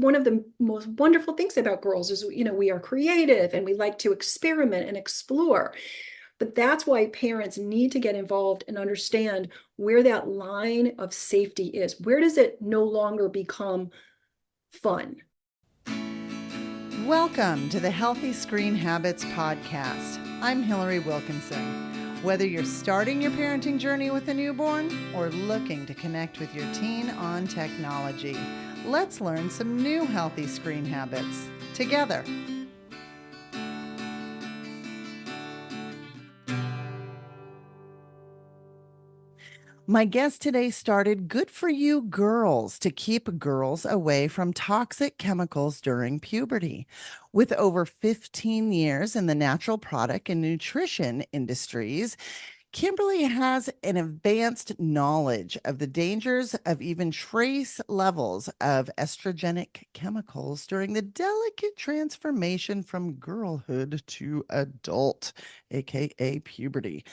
one of the most wonderful things about girls is, we are creative and we like to experiment and explore. But that's why parents need to get involved and understand where that line of safety is. Where does it no longer become fun? Welcome to the Healthy Screen Habits Podcast. I'm Hillary Wilkinson. Whether you're starting your parenting journey with a newborn or looking to connect with your teen on technology, let's learn some new healthy screen habits together. My guest today started Good For You Girls to keep girls away from toxic chemicals during puberty. With over 15 years in the natural product and nutrition industries, Kimberly has an advanced knowledge of the dangers of even trace levels of estrogenic chemicals during the delicate transformation from girlhood to adult, aka puberty.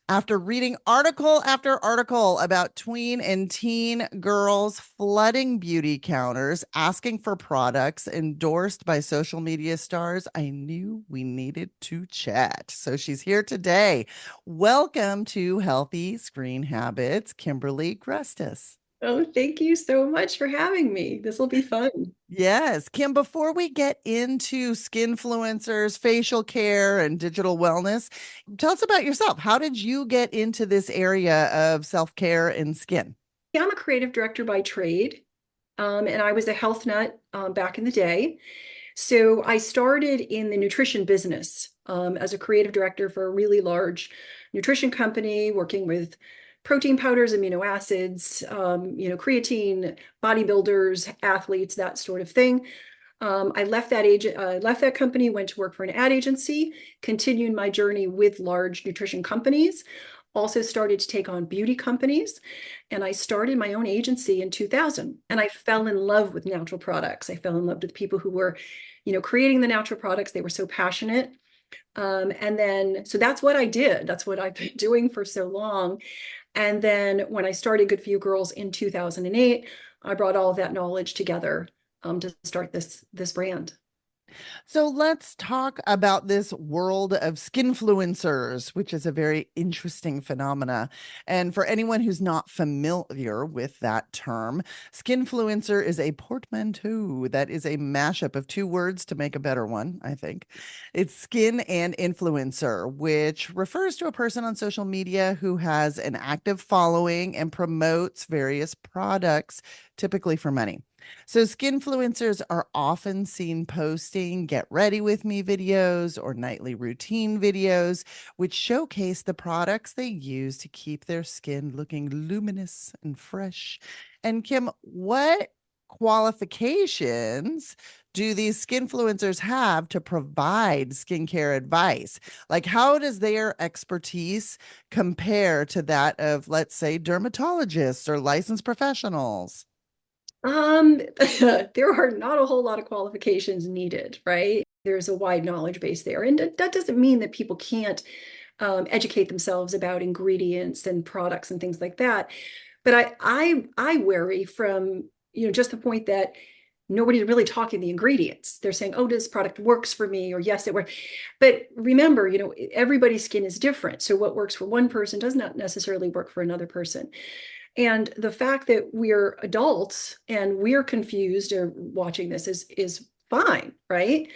After reading article after article about tween and teen girls flooding beauty counters, asking for products endorsed by social media stars, I knew we needed to chat. So she's here today. Welcome to Healthy Screen Habits, Kimberly Grustas. Oh, thank you so much for having me. This will be fun. Yes. Kim, before we get into skinfluencers, facial care, and digital wellness, tell us about yourself. How did you get into this area of self care and skin? Yeah, I'm a creative director by trade, and I was a health nut back in the day. So I started in the nutrition business as a creative director for a really large nutrition company, working with protein powders, amino acids, creatine, bodybuilders, athletes, that sort of thing. I left that company, went to work for an ad agency, continued my journey with large nutrition companies. Also started to take on beauty companies, and I started my own agency in 2000. And I fell in love with natural products. I fell in love with people who were, creating the natural products. They were so passionate. And then, so that's what I did. That's what I've been doing for so long. And then when I started Good For You Girls in 2008, I brought all of that knowledge together to start this brand. So let's talk about this world of skinfluencers, which is a very interesting phenomena. And for anyone who's not familiar with that term, skinfluencer is a portmanteau that is a mashup of two words to make a better one, I think. It's skin and influencer, which refers to a person on social media who has an active following and promotes various products, typically for money. So, skinfluencers are often seen posting get ready with me videos or nightly routine videos, which showcase the products they use to keep their skin looking luminous and fresh. And, Kim, what qualifications do these skinfluencers have to provide skincare advice? Like, how does their expertise compare to that of, let's say, dermatologists or licensed professionals? There are not a whole lot of qualifications needed, right? There's a wide knowledge base there. And that doesn't mean that people can't educate themselves about ingredients and products and things like that. But I worry from, just the point that nobody's really talking the ingredients. They're saying, oh, this product works for me, or yes, it works. But remember, everybody's skin is different. So what works for one person does not necessarily work for another person. And the fact that we're adults and we're confused or watching this is fine, right?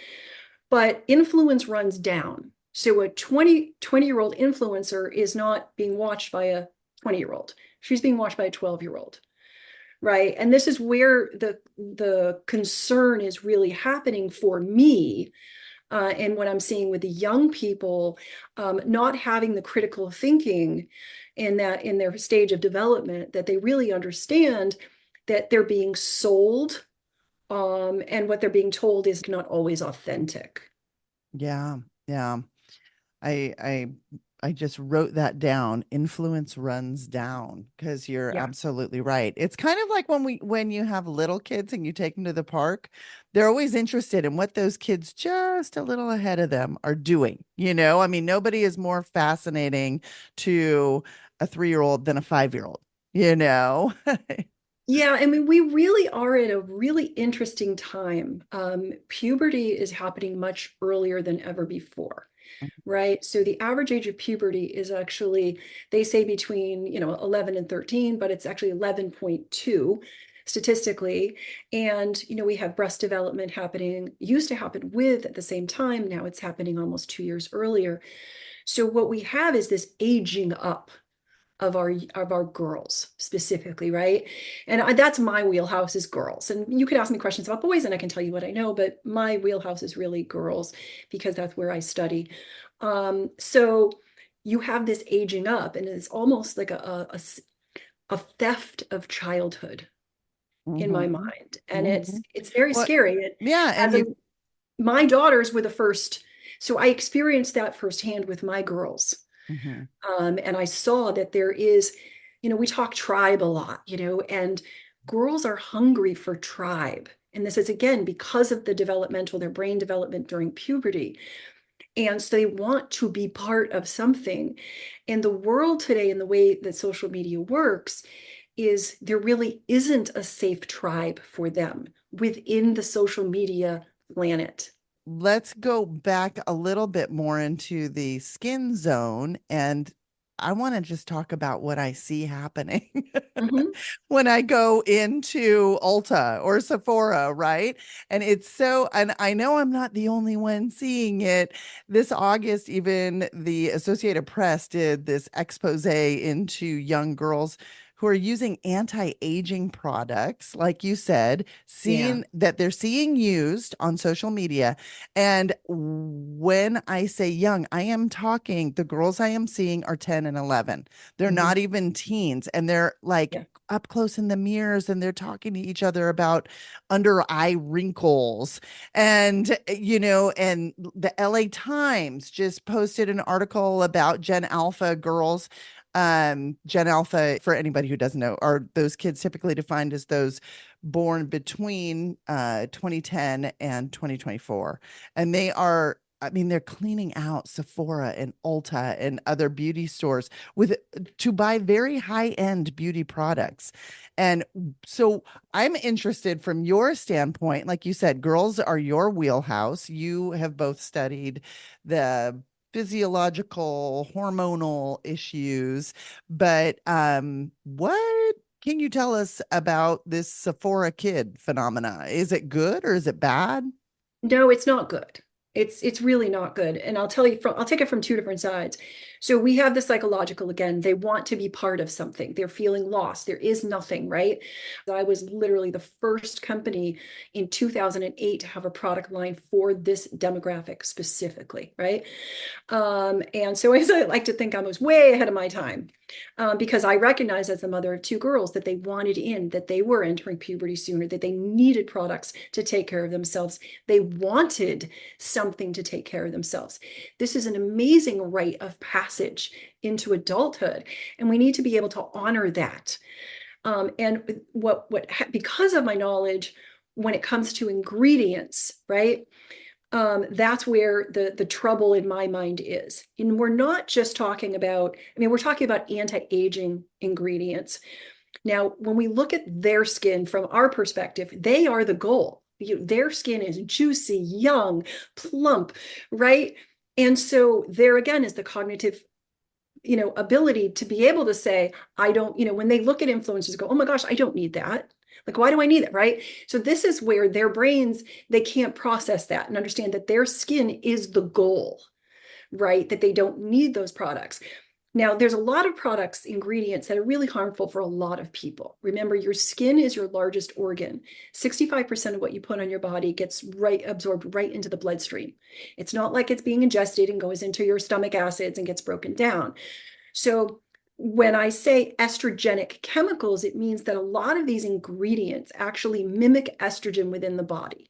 But influence runs down. So a 20-year-old influencer is not being watched by a 20-year-old. She's being watched by a 12-year-old, right? And this is where the concern is really happening for me. And what I'm seeing with the young people, not having the critical thinking in their stage of development, that they really understand that they're being sold, and what they're being told is not always authentic. Yeah, yeah. I I I just wrote that down. Influence runs down because you're Yeah. absolutely right. It's kind of like when you have little kids and you take them to the park, they're always interested in what those kids just a little ahead of them are doing. I mean, nobody is more fascinating to a 3-year-old than a 5-year-old, you know? Yeah, I mean, we really are at a really interesting time. Puberty is happening much earlier than ever before, right? So the average age of puberty is actually, they say between, 11 and 13, but it's actually 11.2 statistically. And, we have breast development happening, used to happen with at the same time. Now it's happening almost 2 years earlier. So what we have is this aging up of our girls specifically, right? And that's my wheelhouse is girls. And you could ask me questions about boys and I can tell you what I know, but my wheelhouse is really girls because that's where I study. So you have this aging up and it's almost like a theft of childhood in my Hmm. mind. And Hmm. it's very What? scary. It, Yeah, and as you. a my daughters were the first, so I experienced that firsthand with my girls. Mhm. And I saw that there is, we talk tribe a lot, and girls are hungry for tribe. And this is again because of their brain development during puberty. And so they want to be part of something. And the world today, and the way that social media works, is there really isn't a safe tribe for them within the social media planet. Let's go back a little bit more into the skin zone. And I want to just talk about what I see happening Mhm. when I go into Ulta or Sephora, right? And it's so, and I know I'm not the only one seeing it. This August, even the Associated Press did this expose into young girls who are using anti-aging products, like you said, Yeah. seeing that they're seeing used on social media. And when I say young, I am talking, the girls I am seeing are 10 and 11. They're Mhm. not even teens. And they're like Yeah. up close in the mirrors and they're talking to each other about under eye wrinkles. And the LA Times just posted an article about Gen Alpha girls. Gen Alpha, for anybody who doesn't know, are those kids typically defined as those born between 2010 and 2024. And they are, I mean, they're cleaning out Sephora and Ulta and other beauty stores with to buy very high-end beauty products. And so I'm interested from your standpoint, like you said, girls are your wheelhouse. You have both studied the physiological hormonal issues, but what can you tell us about this Sephora kid phenomena? Is it good or is it bad? No, it's not good. It's really not good. And I'll take it from two different sides. So we have the psychological again. They want to be part of something. They're feeling lost. There is nothing, right? I was literally the first company in 2008 to have a product line for this demographic specifically, right? And so as I like to think I was way ahead of my time, because I recognized as a mother of two girls that they wanted in, that they were entering puberty sooner, that they needed products to take care of themselves. They wanted something to take care of themselves. This is an amazing rite of passage into adulthood, and we need to be able to honor that. And because of my knowledge, when it comes to ingredients, right? That's where the trouble in my mind is. And we're not just talking about, I mean, we're talking about anti-aging ingredients. Now, when we look at their skin from our perspective, they are the goal. Their skin is juicy, young, plump, right? And so there again is the cognitive, ability to be able to say, I don't, when they look at influencers, go, oh my gosh, I don't need that. Like, why do I need it? Right. So this is where their brains, they can't process that and understand that their skin is the goal, right? That they don't need those products. Now, there's a lot of products, ingredients that are really harmful for a lot of people. Remember, your skin is your largest organ. 65% of what you put on your body gets absorbed right into the bloodstream. It's not like it's being ingested and goes into your stomach acids and gets broken down. So when I say estrogenic chemicals, it means that a lot of these ingredients actually mimic estrogen within the body.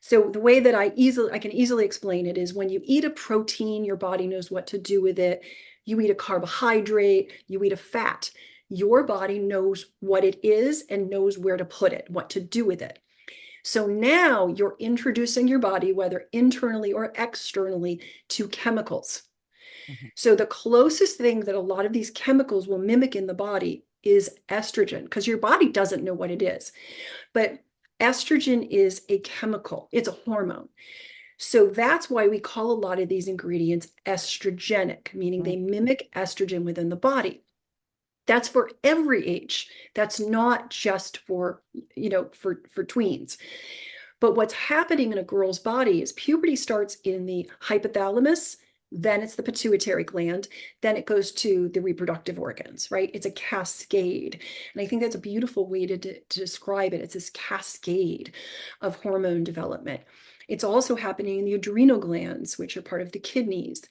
So the way that I can easily explain it is when you eat a protein, your body knows what to do with it. You eat a carbohydrate, you eat a fat. Your body knows what it is and knows where to put it, what to do with it. So now you're introducing your body, whether internally or externally, to chemicals. Mhm. So the closest thing that a lot of these chemicals will mimic in the body is estrogen, because your body doesn't know what it is. But estrogen is a chemical, it's a hormone. So that's why we call a lot of these ingredients estrogenic, meaning they mimic estrogen within the body. That's for every age. That's not just for, for tweens. But what's happening in a girl's body is puberty starts in the hypothalamus, then it's the pituitary gland, then it goes to the reproductive organs, right? It's a cascade. And I think that's a beautiful way to describe it. It's this cascade of hormone development. It's also happening in the adrenal glands, which are part of the kidneys.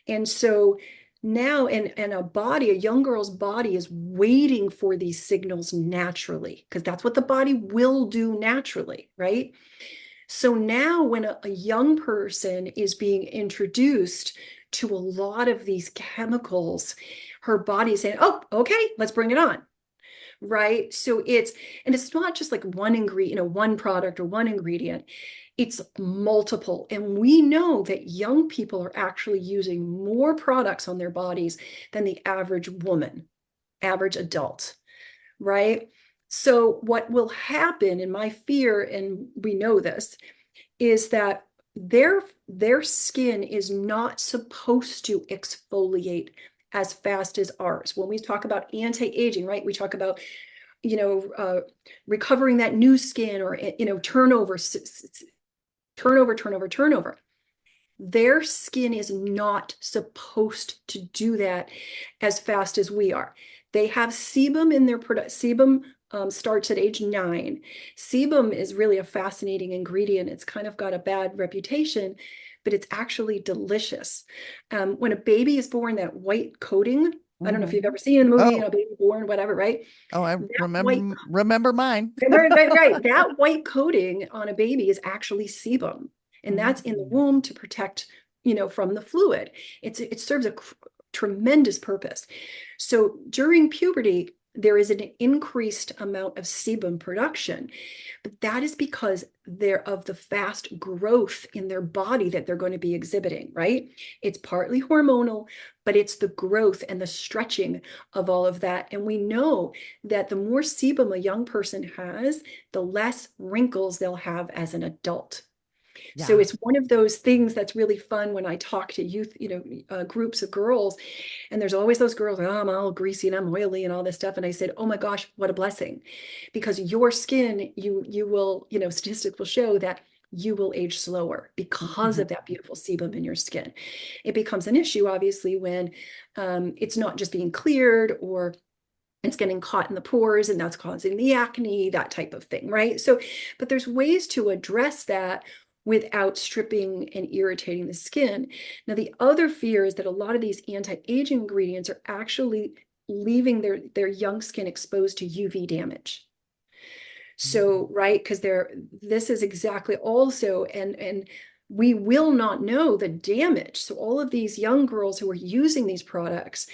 And so now, and a young girl's body is waiting for these signals naturally, because that's what the body will do naturally, right? So now when a young person is being introduced to a lot of these chemicals, her body is saying, oh, okay, let's bring it on. Right. So it's not just like one ingredient, one product or one ingredient. It's multiple. And we know that young people are actually using more products on their bodies than the average woman, average adult. Right. So what will happen, in my fear, and we know this, is that their skin is not supposed to exfoliate as fast as ours. When we talk about anti-aging, right, we talk about recovering that new skin, or turnover. Their skin is not supposed to do that as fast as we are. They have sebum in their product. Sebum starts at age 9. Sebum is really a fascinating ingredient. It's kind of got a bad reputation, but it's actually delicious. When a baby is born, that white coating, I don't know if you've ever seen in the movie, baby born, whatever, right? Oh, I That remember mine. right. That white coating on a baby is actually sebum. And that's in the womb to protect, from the fluid. It serves a tremendous purpose. So during puberty, there is an increased amount of sebum production, but that is because they're of the fast growth in their body that they're going to be exhibiting, right? It's partly hormonal, but it's the growth and the stretching of all of that. And we know that the more sebum a young person has, the less wrinkles they'll have as an adult. So it's one of those things that's really fun when I talk to youth, groups of girls, and there's always those girls, oh, I'm all greasy and I'm oily and all this stuff. And I said, oh my gosh, what a blessing. Because your skin, you will, statistics will show that you will age slower because of that beautiful sebum in your skin. It becomes an issue, obviously, when it's not just being cleared, or it's getting caught in the pores, and that's causing the acne, that type of thing, right? So, but there's ways to address that without stripping and irritating the skin. Now, the other fear is that a lot of these anti-aging ingredients are actually leaving their young skin exposed to UV damage. So, right, because this is exactly also, and we will not know the damage. So all of these young girls who are using these products,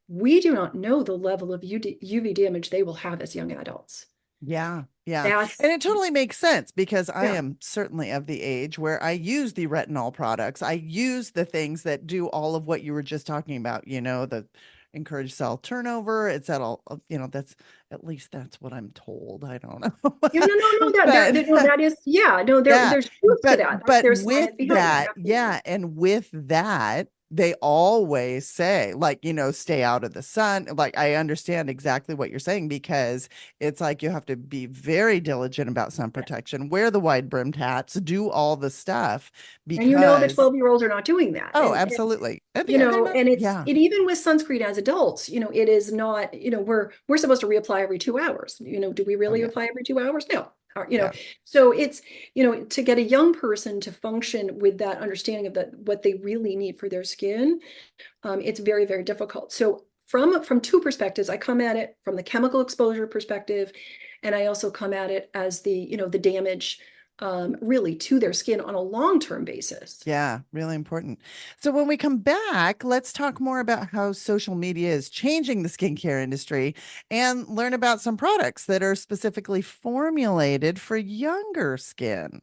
we do not know the level of UV damage they will have as young adults. Yeah. And it totally makes sense, because I am certainly of the age where I use the retinol products. I use the things that do all of what you were just talking about, the encourage cell turnover. It's at all, that's, at least that's what I'm told. I don't know. Yeah, no, that is, there's truth to that. But There's with science behind that, and with that, they always say, like, stay out of the sun. Like, I understand exactly what you're saying, because it's like you have to be very diligent about sun protection, wear the wide brimmed hats, do all the stuff, because and the 12-year-olds are not doing that. Oh, absolutely. And it even with sunscreen as adults, it is not, we're supposed to reapply every 2 hours. Do we really apply every 2 hours? No. So it's, to get a young person to function with that understanding of what they really need for their skin, it's very, very difficult. So from two perspectives, I come at it from the chemical exposure perspective, and I also come at it as the damage really to their skin on a long-term basis. Yeah, really important. So when we come back, let's talk more about how social media is changing the skincare industry, and learn about some products that are specifically formulated for younger skin.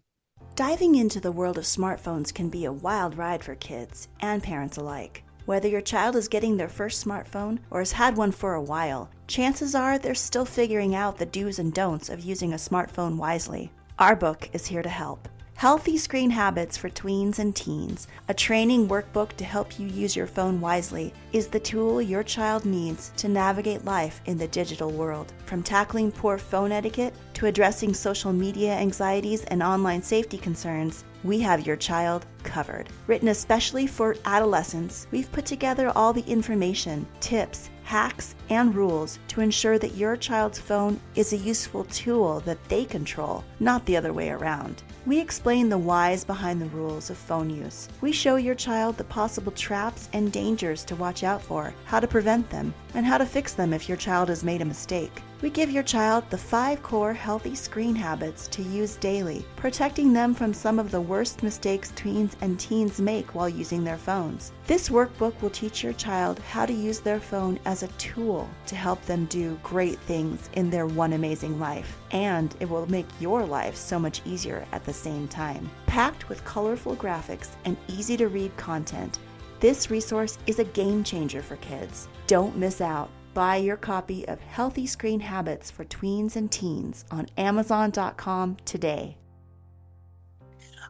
Diving into the world of smartphones can be a wild ride for kids and parents alike. Whether your child is getting their first smartphone or has had one for a while, chances are they're still figuring out the do's and don'ts of using a smartphone wisely. Our book is here to help. Healthy Screen Habits for Tweens and Teens, a training workbook to help you use your phone wisely, is the tool your child needs to navigate life in the digital world. From tackling poor phone etiquette to addressing social media anxieties and online safety concerns, we have your child covered. Written especially for adolescents, we've put together all the information, tips, hacks, and rules to ensure that your child's phone is a useful tool that they control, not the other way around. We explain the whys behind the rules of phone use. We show your child the possible traps and dangers to watch out for, how to prevent them, and how to fix them if your child has made a mistake. We give your child the 5 core healthy screen habits to use daily, protecting them from some of the worst mistakes tweens and teens make while using their phones. This workbook will teach your child how to use their phone as a tool to help them do great things in their one amazing life, and it will make your life so much easier at the same time. Packed with colorful graphics and easy to read content, this resource is a game changer for kids. Don't miss out. Buy your copy of Healthy Screen Habits for Tweens and Teens on Amazon.com today.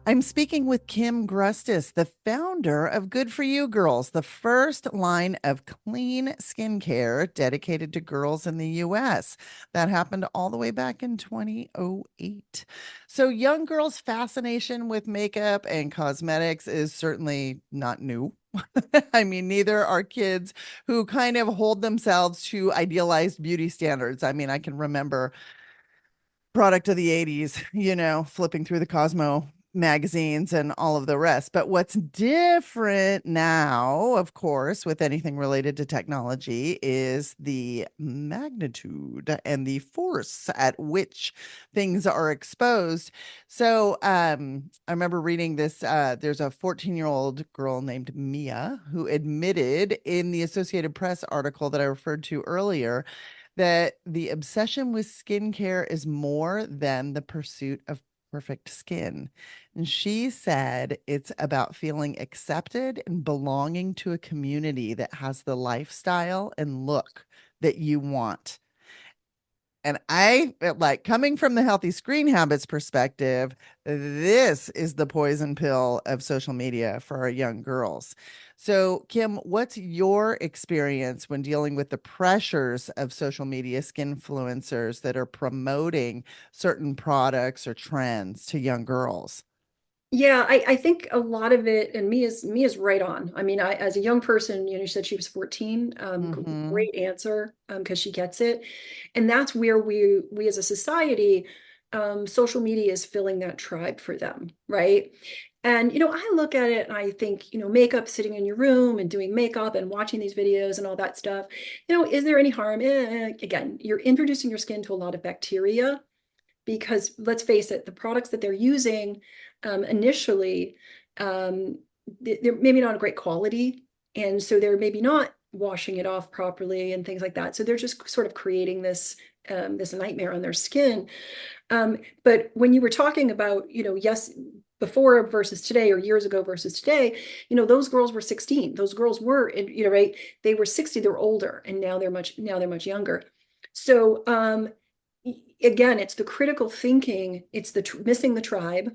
I'm speaking with Kim Grustas, the founder of Good For You Girls, the first line of clean skincare dedicated to girls in the US. That happened all the way back in 2008. So, young girls' fascination with makeup and cosmetics is certainly not new. I mean, neither are kids who kind of hold themselves to idealized beauty standards. I mean, I can remember product of the 80s, flipping through the Cosmo magazines and all of the rest. But what's different now, of course, with anything related to technology is the magnitude and the force at which things are exposed. So I remember reading this. There's a 14-year-old girl named Mia who admitted in the Associated Press article that I referred to earlier that the obsession with skincare is more than the pursuit of perfect skin. And she said it's about feeling accepted and belonging to a community that has the lifestyle and look that you want. And I like coming from the healthy screen habits perspective, this is the poison pill of social media for our young girls. So, Kim, what's your experience when dealing with the pressures of social media skinfluencers that are promoting certain products or trends to young girls? Yeah, I think a lot of it, and Mia's right on. I mean, as a young person, you said she was 14. Mm-hmm. Great answer, because she gets it, and that's where we as a society, social media is filling that tribe for them, right? And I look at it and I think, makeup, sitting in your room and doing makeup and watching these videos and all that stuff. Is there any harm? Again, you're introducing your skin to a lot of bacteria because let's face it, the products that they're using initially, they're maybe not a great quality. And so they're maybe not washing it off properly and things like that. So they're just sort of creating this nightmare on their skin. But when you were talking about, yes, before versus today or years ago versus today, those girls were 16. Those girls were, right? They were 60, they're older, and now they're much younger. So again, it's the critical thinking, it's the missing the tribe.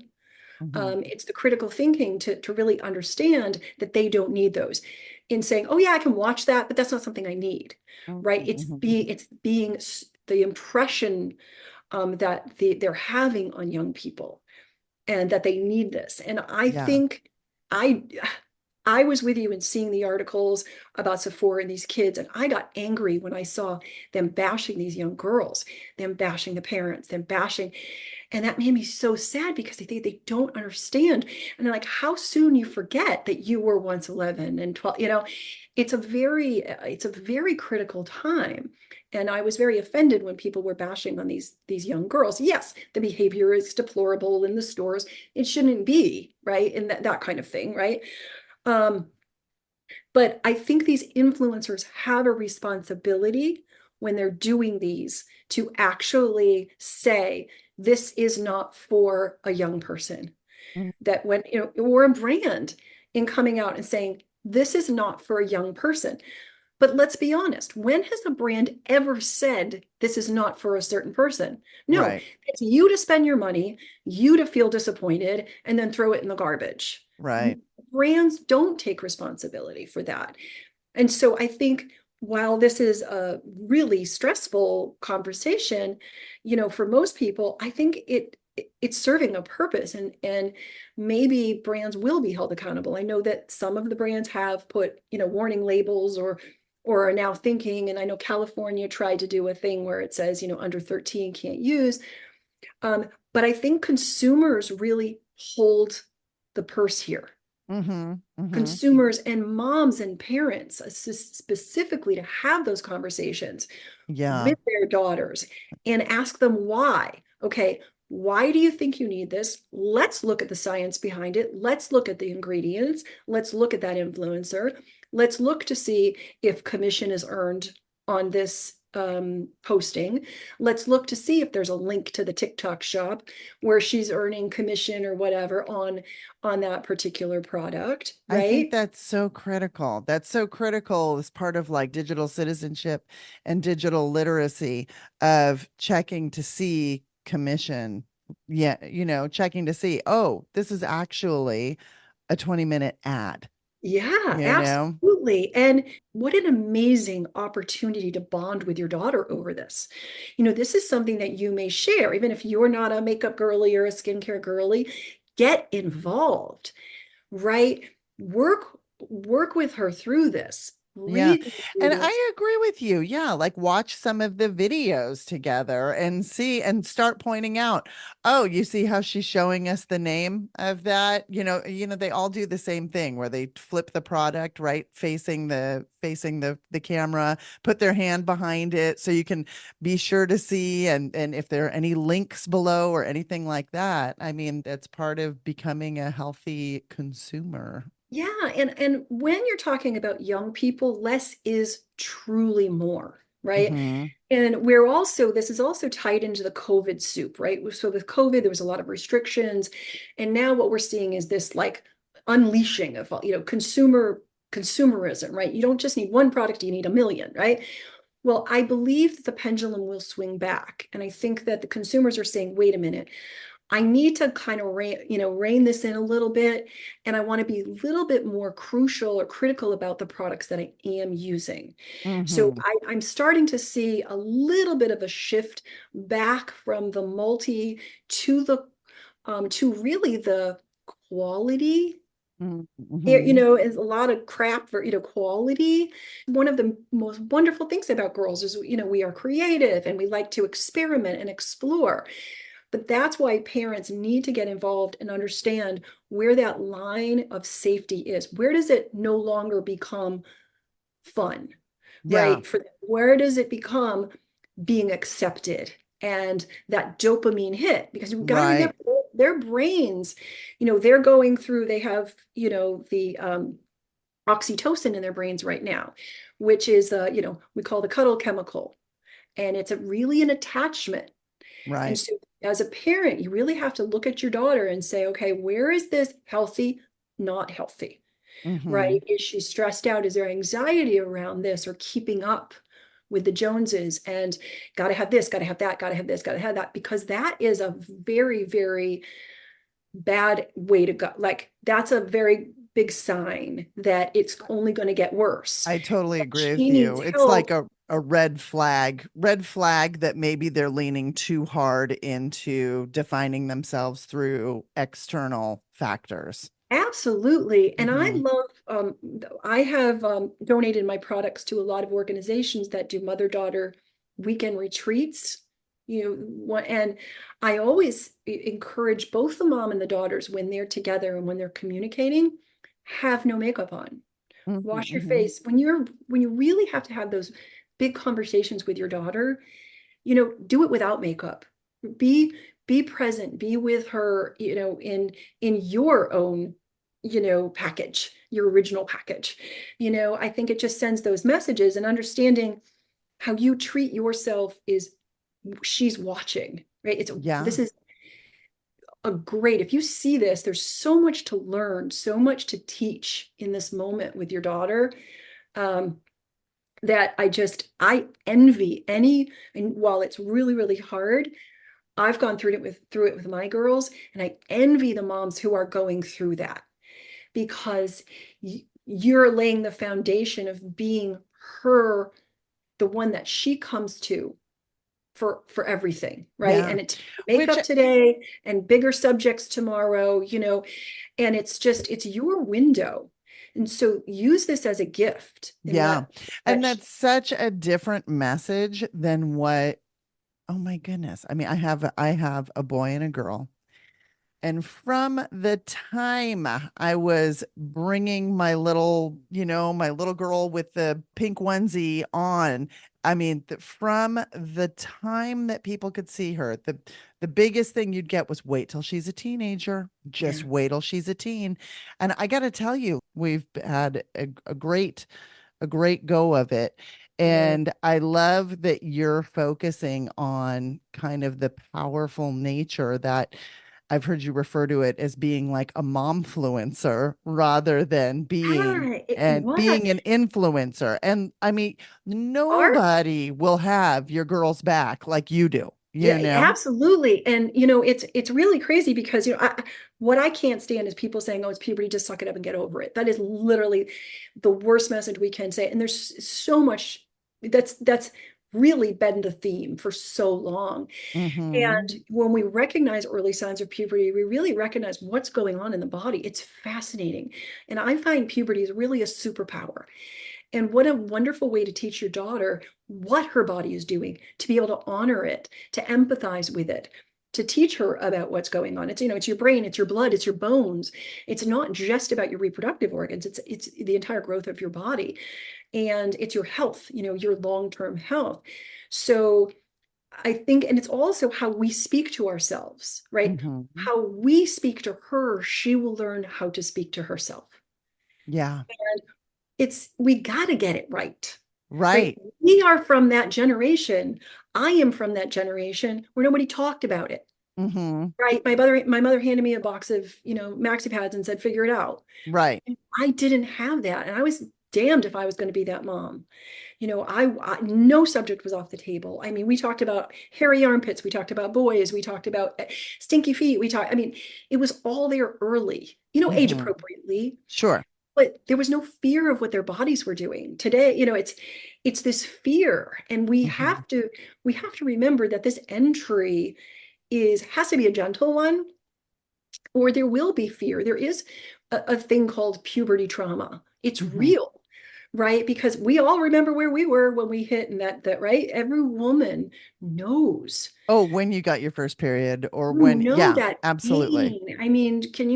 Mm-hmm. It's the critical thinking to really understand that they don't need those. In saying, oh yeah, I can watch that, but that's not something I need, right? It's Mm-hmm. being the impression that they're having on young people and that they need this. And I Yeah. think I I was with you in seeing the articles about Sephora and these kids, and I got angry when I saw them bashing these young girls, them bashing the parents, them bashing, and that made me so sad because they don't understand. And they're like, how soon you forget that you were once 11 and 12, it's a very critical time. And I was very offended when people were bashing on these young girls. Yes, the behavior is deplorable in the stores. It shouldn't be, right? And that kind of thing, right? Um, but I think these influencers have a responsibility when they're doing these to actually say, this is not for a young person. Mm-hmm. That when, or a brand in coming out and saying, this is not for a young person. But let's be honest, when has a brand ever said this is not for a certain person? No, Right. it's you to spend your money, you to feel disappointed, and then throw it in the garbage. Right. Brands don't take responsibility for that. And so I think while this is a really stressful conversation, for most people, I think it's serving a purpose, and maybe brands will be held accountable. I know that some of the brands have put, warning labels or are now thinking, and I know California tried to do a thing where it says, under 13 can't use. But I think consumers really hold the purse here. Mm-hmm. Mm-hmm. Consumers and moms and parents specifically to have those conversations Yeah. with their daughters and ask them why. Okay, why do you think you need this? Let's look at the science behind it. Let's look at the ingredients. Let's look at that influencer. Let's look to see if commission is earned on this posting. Let's look to see if there's a link to the TikTok shop where she's earning commission or whatever on that particular product, I think right? that's so critical. That's so critical as part of like digital citizenship and digital literacy of checking to see commission. Yeah, checking to see, oh, this is actually a 20-minute ad, Yeah, you know? absolutely. And what an amazing opportunity to bond with your daughter over this. This is something that you may share, even if you're not a makeup girly or a skincare girly. Get involved, right? Work with her through this. Yeah. Read through And this. I agree with you. Yeah. Like watch some of the videos together and see and start pointing out, oh, you see how she's showing us the name of that? They all do the same thing where they flip the product right facing the camera, put their hand behind it so you can be sure to see and if there are any links below or anything like that. I mean, that's part of becoming a healthy consumer. Yeah, and when you're talking about young people, less is truly more, right? Hmm. And this is also tied into the COVID soup, right? So with COVID, there was a lot of restrictions. And now what we're seeing is this like unleashing of, consumerism, right? You don't just need one product, you need a million, right? Well, I believe that the pendulum will swing back. And I think that the consumers are saying, wait a minute, I need to kind of rein this in a little bit. And I want to be a little bit more crucial or critical about the products that I am using. So Hmm. I'm starting to see a little bit of a shift back from the multi to really the quality. Hmm. Is a lot of crap for, quality. One of the most wonderful things about girls is, we are creative and we like to experiment and explore. But that's why parents need to get involved and understand where that line of safety is. Where does it no longer become fun, Yeah. right? Where does it become being accepted and that dopamine hit? Because we've got to remember Right. their brains, they're going through, they have, the oxytocin in their brains right now, which is, we call the cuddle chemical. And it's really an attachment. And Right. so, as a parent, you really have to look at your daughter and say, okay, where is this healthy, not healthy, Hmm. right? Is she stressed out? Is there anxiety around this or keeping up with the Joneses and got to have this, got to have that, got to have this, got to have that? Because that is a very, very bad way to go. Like, that's a very big sign that it's only going to get worse. I totally agree with She needs you. It's like help. a red flag that maybe they're leaning too hard into defining themselves through external factors. Absolutely. And Hmm. I have donated my products to a lot of organizations that do mother-daughter weekend retreats. And I always encourage both the mom and the daughters when they're together and when they're communicating, have no makeup on. Hmm. Wash your Hmm. face. When you really have to have those big conversations with your daughter, do it without makeup. Be be present, be with her, in your own, package, your original package. I think it just sends those messages, and understanding how you treat yourself is she's watching, right? Yeah. This is if you see this, there's so much to learn, so much to teach in this moment with your daughter. That I envy any, and while it's really, really hard, I've gone through it with my girls, and I envy the moms who are going through that, because you're laying the foundation of being her, the one that she comes to for everything, right? Yeah. And it's Which, makeup today and bigger subjects tomorrow, and it's your window. And so use this as a gift and yeah. let And that that's such a different message than what, oh my goodness. I mean, I have a boy and a girl. And from the time I was bringing my little, my little girl with the pink onesie on, I mean, from the time that people could see her, the biggest thing you'd get was wait till she's a teenager. yeah. Just wait till she's a teen. And I got to tell you, we've had a great go of it. Yeah. And I love that you're focusing on kind of the powerful nature that I've heard you refer to it as being like a momfluencer rather than being Ah, it and was being an influencer. And I mean, art. nobody will have your girl's back like you do, Yeah, you know? absolutely. And it's really crazy because what I can't stand is people saying, "Oh, it's puberty, just suck it up and get over it." That is literally the worst message we can say. And there's so much that's really been the theme for so long. Mm-hmm. And when we recognize early signs of puberty, we really recognize what's going on in the body. It's fascinating. And I find puberty is really a superpower. And what a wonderful way to teach your daughter what her body is doing, to be able to honor it, to empathize with it, to teach her about what's going on. It's your brain, it's your blood, it's your bones. It's not just about your reproductive organs. It's the entire growth of your body, and it's your health, your long-term health. So I think, and it's also how we speak to ourselves, right? Mm-hmm. How we speak to her, she will learn how to speak to herself. Yeah. We got to get it right, right? Right. We are from that generation. I am from that generation where nobody talked about it, Mm-hmm. right? My mother handed me a box of, maxi pads and said, figure it out. Right. And I didn't have that. And I was damned if I was going to be that mom. No subject was off the table. I mean, we talked about hairy armpits, we talked about boys, we talked about stinky feet. I mean, it was all there early, age Mm-hmm. appropriately, Sure. but there was no fear of what their bodies were doing. Today, it's this fear, and we Mm-hmm. have to remember that this entry has to be a gentle one, or there will be fear. There is a thing called puberty trauma. It's Mm-hmm. real, right? Because we all remember where we were when we hit, and that right. Every woman knows. Oh, when you got your first period or You when, know yeah, that absolutely. pain. I mean, can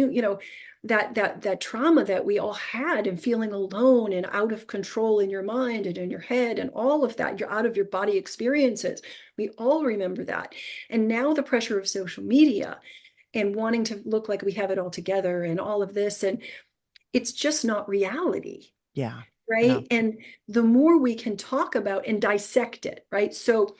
that trauma that we all had, and feeling alone and out of control in your mind and in your head and all of that, you're out of your body experiences. We all remember that. And now the pressure of social media and wanting to look like we have it all together and all of this, and it's just not reality, Yeah. Yeah. right? And the more we can talk about and dissect it, right? So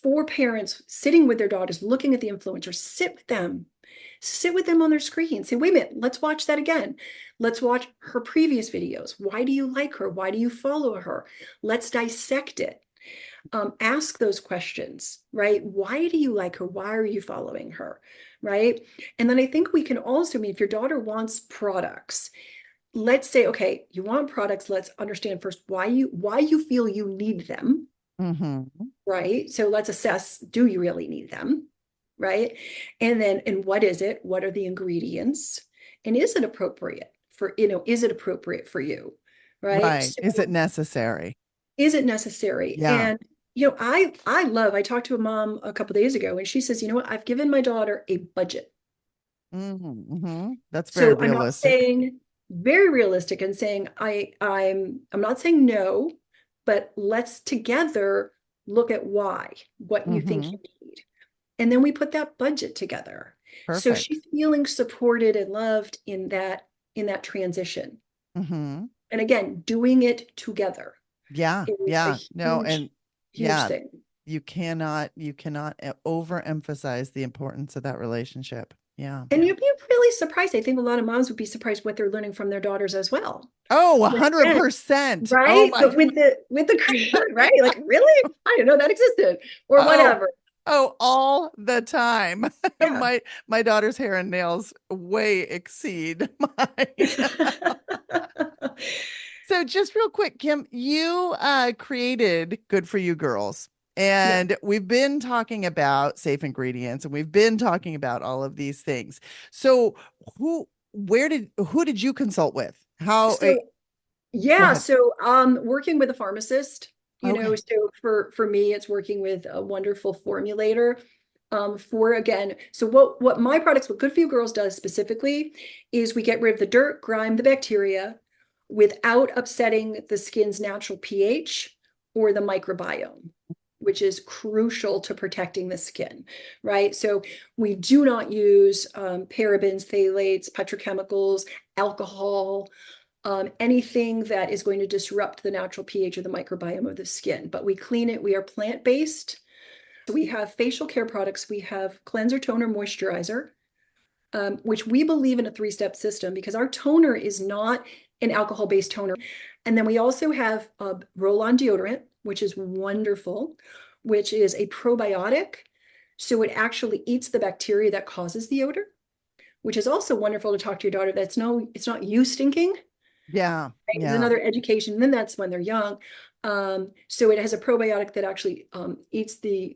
for parents sitting with their daughters, looking at the influencers, sit with them on their screen, say, wait a minute, let's watch that again. Let's watch her previous videos. Why do you like her? Why do you follow her? Let's dissect it. Ask those questions, right? Why do you like her? Why are you following her? Right. And then I think we can also, I mean, if your daughter wants products, let's say, okay, you want products, let's understand first why you feel you need them, Mm-hmm. right? So let's assess, do you really need them? Right. And what is it? What are the ingredients? And is it appropriate for you? Right. Right. So Is it necessary? is it necessary? Yeah. And I talked to a mom a couple of days ago, and she says, you know what, I've given my daughter a budget. Mm-hmm. That's very So I'm not realistic. saying, very realistic, and saying I'm not saying no, but let's together look at what you think Mm-hmm. you need. And then we put that budget together. So Perfect. she's feeling supported and loved in that transition. Mm-hmm. And again, doing it together Yeah. is a Yeah. No, huge, and huge yeah, thing. you cannot overemphasize the importance of that relationship. Yeah. And you'd be really surprised. I think a lot of moms would be surprised what they're learning from their daughters as well. Oh, But again, 100%. Oh right? my. But with the creator, right? Like, really? I didn't know that existed, or Oh, whatever. oh, all the time. Yeah. My daughter's hair and nails way exceed mine. So just real quick, Kim, you created Good For You Girls. Yeah. And we've been talking about safe ingredients and we've been talking about all of these things. So who did you consult with? How, So go yeah, ahead. so working with a pharmacist, Okay. so for me, it's working with a wonderful formulator. For again, so what my products, what Good For You Girls does specifically is we get rid of the dirt, grime, the bacteria without upsetting the skin's natural pH or the microbiome, which is crucial to protecting the skin, right? So we do not use parabens, phthalates, petrochemicals, alcohol, anything that is going to disrupt the natural pH of the microbiome of the skin. But we clean it. We are plant-based. We have facial care products. We have cleanser, toner, moisturizer, which we believe in a three-step system because our toner is not an alcohol-based toner. And then we also have a roll-on deodorant, which is wonderful, which is a probiotic. So it actually eats the bacteria that causes the odor, which is also wonderful to talk to your daughter. It's not you stinking. Yeah. Right? Is Yeah. another education. And then that's when they're young. So it has a probiotic that actually eats the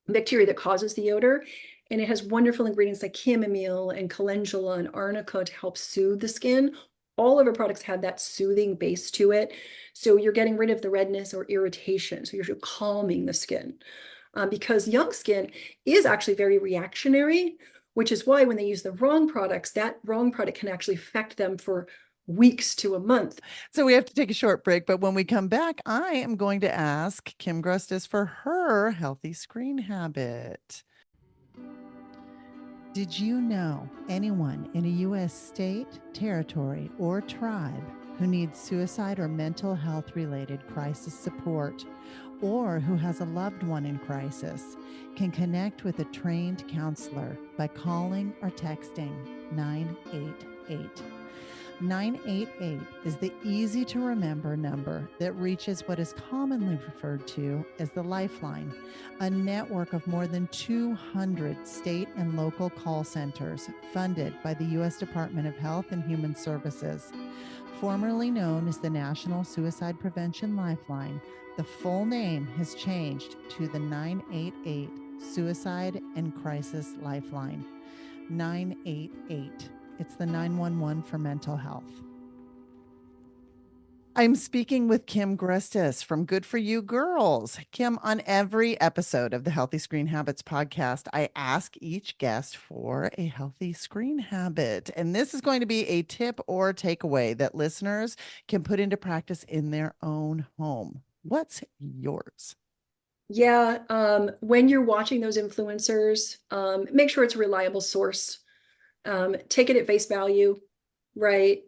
bacteria that causes the odor. And it has wonderful ingredients like chamomile and calendula and arnica to help soothe the skin. All of our products have that soothing base to it. So you're getting rid of the redness or irritation. So you're calming the skin. Because young skin is actually very reactionary, which is why when they use the wrong products, that wrong product can actually affect them for weeks to a month. So we have to take a short break, but when we come back, I am going to ask Kim Grustas for her healthy screen habit. Did you know anyone in a U.S. state, territory, or tribe who needs suicide or mental health related crisis support, or who has a loved one in crisis, can connect with a trained counselor by calling or texting 988. 988 is the easy to remember number that reaches what is commonly referred to as the Lifeline, a network of more than 200 state and local call centers funded by the U.S. Department of Health and Human Services. Formerly known as the National Suicide Prevention Lifeline, the full name has changed to the 988 Suicide and Crisis Lifeline. 988. It's the 911 for mental health. I'm speaking with Kim Grustas from Good For You Girls. Kim, on every episode of the Healthy Screen Habits podcast, I ask each guest for a healthy screen habit. And this is going to be a tip or takeaway that listeners can put into practice in their own home. What's yours? Yeah, when you're watching those influencers, make sure it's a reliable source. Take it at face value, right?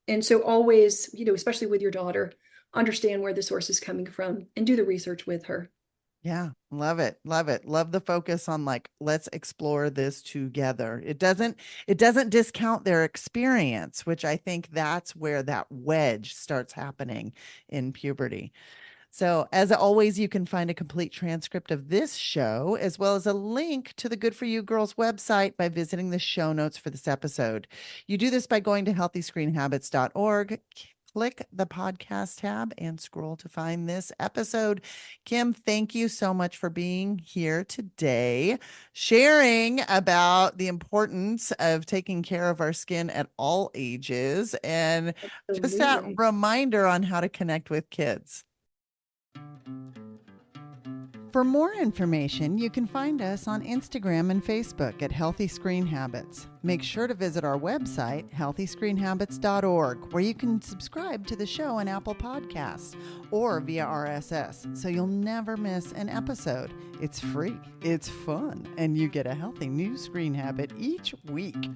And so always, especially with your daughter, understand where the source is coming from and do the research with her. Yeah, love it. Love it. Love the focus on like, let's explore this together. It doesn't discount their experience, which I think that's where that wedge starts happening in puberty. So, as always, you can find a complete transcript of this show, as well as a link to the Good For You Girls website by visiting the show notes for this episode. You do this by going to healthyscreenhabits.org, click the podcast tab, and scroll to find this episode. Kim, thank you so much for being here today, sharing about the importance of taking care of our skin at all ages, and just that Absolutely. reminder on how to connect with kids. For more information, you can find us on Instagram and Facebook at Healthy Screen Habits. Make sure to visit our website, healthyscreenhabits.org, where you can subscribe to the show on Apple Podcasts or via RSS, so you'll never miss an episode. It's free, it's fun, and you get a healthy new screen habit each week.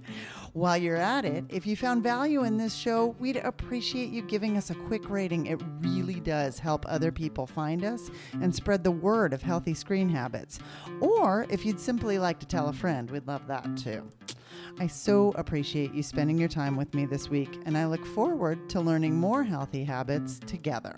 While you're at it, if you found value in this show, we'd appreciate you giving us a quick rating. It really does help other people find us and spread the word of healthy screen habits. Or if you'd simply like to tell a friend, we'd love that too. I so appreciate you spending your time with me this week, and I look forward to learning more healthy habits together.